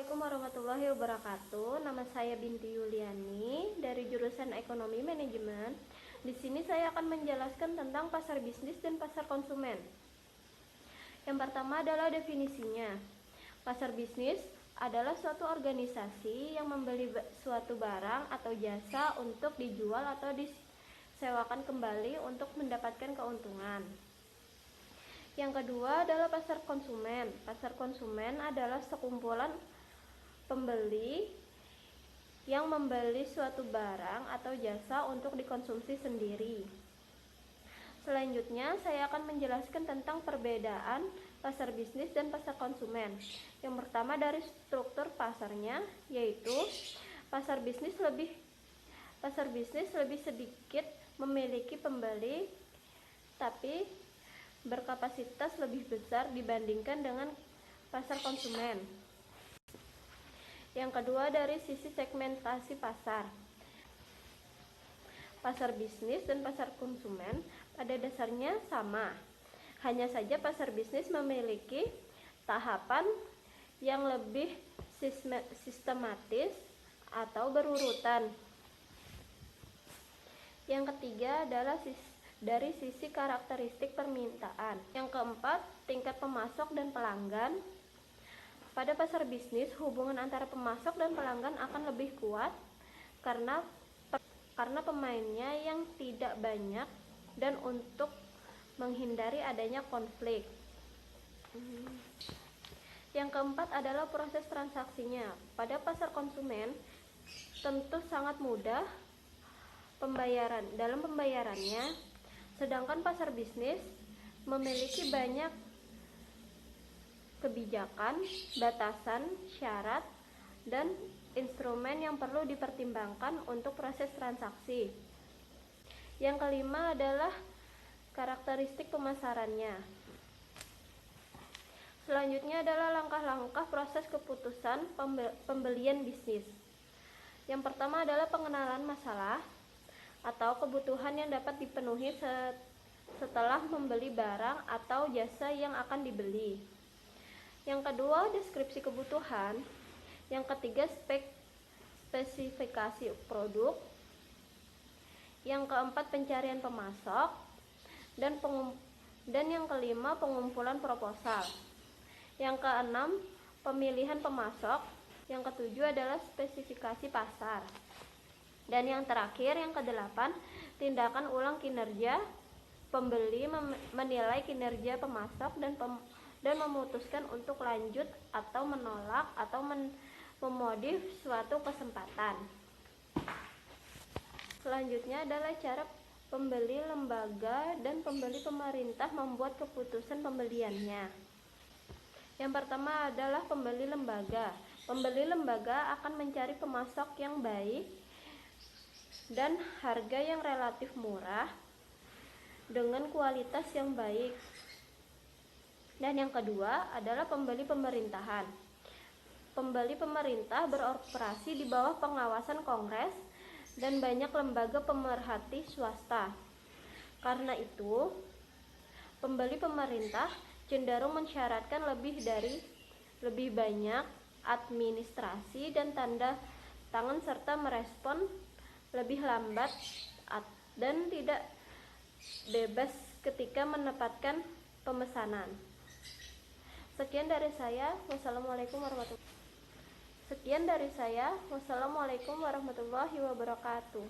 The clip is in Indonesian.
Assalamualaikum warahmatullahi wabarakatuh. Nama saya Binti Yuliani dari jurusan Ekonomi Manajemen. Di sini saya akan menjelaskan tentang pasar bisnis dan pasar konsumen. Yang pertama adalah definisinya. Pasar bisnis adalah suatu organisasi yang membeli suatu barang atau jasa untuk dijual atau disewakan kembali untuk mendapatkan keuntungan. Yang kedua adalah pasar konsumen. Pasar konsumen adalah sekumpulan pembeli yang membeli suatu barang atau jasa untuk dikonsumsi sendiri. Selanjutnya, saya akan menjelaskan tentang perbedaan pasar bisnis dan pasar konsumen. Yang pertama dari struktur pasarnya, yaitu pasar bisnis lebih sedikit memiliki pembeli, tapi berkapasitas lebih besar dibandingkan dengan pasar konsumen. Yang kedua dari sisi segmentasi pasar. Pasar bisnis dan pasar konsumen pada dasarnya sama. Hanya saja pasar bisnis memiliki tahapan yang lebih sistematis atau berurutan. Yang ketiga adalah dari sisi karakteristik permintaan. Yang keempat, tingkat pemasok dan pelanggan. Pada pasar bisnis, hubungan antara pemasok dan pelanggan akan lebih kuat karena pemainnya yang tidak banyak dan untuk menghindari adanya konflik. Yang keempat adalah proses transaksinya. Pada pasar konsumen tentu sangat mudah dalam pembayarannya. Sedangkan pasar bisnis memiliki banyak kebijakan, batasan, syarat, dan instrumen yang perlu dipertimbangkan untuk proses transaksi. Yang kelima adalah karakteristik pemasarannya. Selanjutnya adalah langkah-langkah proses keputusan pembelian bisnis. Yang pertama adalah pengenalan masalah atau kebutuhan yang dapat dipenuhi setelah membeli barang atau jasa yang akan dibeli. Yang kedua, deskripsi kebutuhan. Yang ketiga, spesifikasi produk. Yang keempat, pencarian pemasok. Dan yang kelima, pengumpulan proposal. Yang keenam, pemilihan pemasok. Yang ketujuh adalah spesifikasi pasar. Dan yang terakhir, yang kedelapan, tindakan ulang kinerja pembeli, menilai kinerja pemasok dan memutuskan untuk lanjut atau menolak atau memodif suatu kesempatan. Selanjutnya adalah cara pembeli lembaga dan pembeli pemerintah membuat keputusan pembeliannya. Yang pertama adalah pembeli lembaga. Pembeli lembaga akan mencari pemasok yang baik dan harga yang relatif murah dengan kualitas yang baik. Dan yang kedua adalah pembeli pemerintahan. Pembeli pemerintah beroperasi di bawah pengawasan Kongres dan banyak lembaga pemerhati swasta. Karena itu, pembeli pemerintah cenderung mensyaratkan lebih banyak administrasi dan tanda tangan serta merespon lebih lambat dan tidak bebas ketika menempatkan pemesanan. Sekian dari saya. Wassalamualaikum warahmatullahi wabarakatuh.